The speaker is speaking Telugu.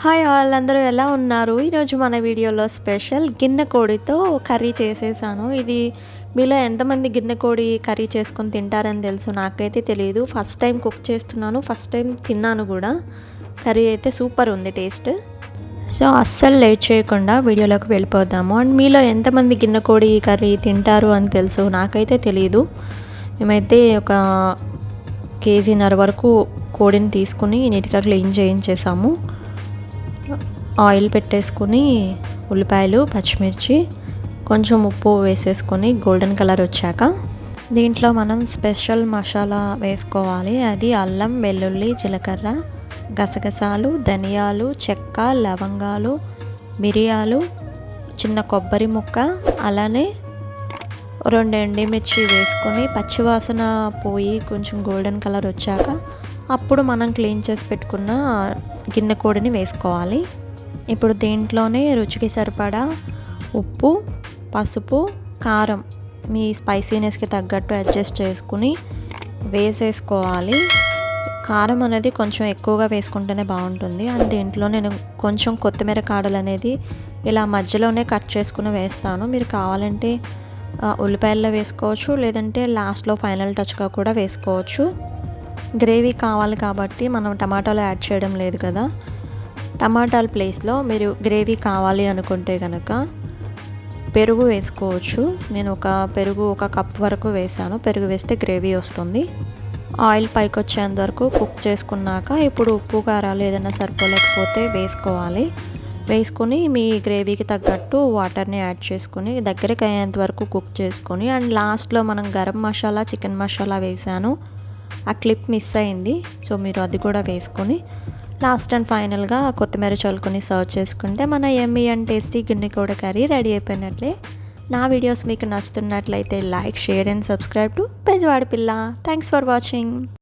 హాయ్ ఆల్, అందరూ ఎలా ఉన్నారు? ఈరోజు మన వీడియోలో స్పెషల్ గిన్నె కోడితో కర్రీ చేసేసాను. ఇది మీలో ఎంతమంది గిన్నె కోడి కర్రీ చేసుకొని తింటారని తెలుసు, నాకైతే తెలియదు. ఫస్ట్ టైం కుక్ చేస్తున్నాను, ఫస్ట్ టైం తిన్నాను కూడా. కర్రీ అయితే సూపర్ ఉంది టేస్ట్. సో అస్సలు లేట్ చేయకుండా వీడియోలోకి వెళ్ళిపోదాము. అండ్ మీలో ఎంతమంది గిన్నె కోడి కర్రీ తింటారు అని తెలుసు, నాకైతే తెలియదు. మేమైతే ఒక కేజీన్నర వరకు కోడిని తీసుకుని నీట్గా క్లీన్ చేయించేసాము. ఆయిల్ పెట్టేసుకుని ఉల్లిపాయలు, పచ్చిమిర్చి, కొంచెం ఉప్పు వేసేసుకొని గోల్డెన్ కలర్ వచ్చాక దీంట్లో మనం స్పెషల్ మసాలా వేసుకోవాలి. అది అల్లం, వెల్లుల్లి, జీలకర్ర, గసగసాలు, ధనియాలు, చెక్క, లవంగాలు, మిరియాలు, చిన్న కొబ్బరి ముక్క, అలానే 2 ఎండుమిర్చి వేసుకొని పచ్చివాసన పోయి కొంచెం గోల్డెన్ కలర్ వచ్చాక అప్పుడు మనం క్లీన్ చేసి పెట్టుకున్న గిన్నె కోడిని వేసుకోవాలి. ఇప్పుడు దీంట్లోనే రుచికి సరిపడా ఉప్పు, పసుపు, కారం మీ స్పైసీనెస్కి తగ్గట్టు అడ్జస్ట్ చేసుకుని వేసేసుకోవాలి. కారం అనేది కొంచెం ఎక్కువగా వేసుకుంటేనే బాగుంటుంది. అండ్ దీంట్లో నేను కొంచెం కొత్తిమీర కాడలు అనేది ఇలా మధ్యలోనే కట్ చేసుకుని వేస్తాను. మీరు కావాలంటే ఉల్లిపాయల్లో వేసుకోవచ్చు, లేదంటే లాస్ట్లో ఫైనల్ టచ్గా కూడా వేసుకోవచ్చు. గ్రేవీ కావాలి కాబట్టి మనం టమాటాలు యాడ్ చేయడం లేదు కదా. టమాటాల ప్లేస్లో మీరు గ్రేవీ కావాలి అనుకుంటే కనుక పెరుగు వేసుకోవచ్చు. నేను పెరుగు ఒక కప్ వరకు వేసాను. పెరుగు వేస్తే గ్రేవీ వస్తుంది. ఆయిల్ పైకి వచ్చేంత వరకు కుక్ చేసుకున్నాక ఇప్పుడు ఉప్పు, కారాలు ఏదైనా సరిపోలేకపోతే వేసుకోవాలి. వేసుకొని మీ గ్రేవీకి తగ్గట్టు వాటర్ని యాడ్ చేసుకొని దగ్గరికి అయ్యేంత వరకు కుక్ చేసుకొని, అండ్ లాస్ట్లో మనం గరం మసాలా, చికెన్ మసాలా వేసాను. ఆ క్లిప్ మిస్ అయింది, సో మీరు అది కూడా వేసుకొని లాస్ట్ అండ్ ఫైనల్గా కొత్తిమీర చల్లుకొని సర్వ్ చేసుకుంటే మన యమ్మీ అండ్ టేస్టీ గిన్నె కోడి కర్రీ రెడీ అయిపోయినట్లే. నా వీడియోస్ మీకు నచ్చుతున్నట్లయితే like, share and subscribe to Bezawada పిల్ల. Thanks for watching.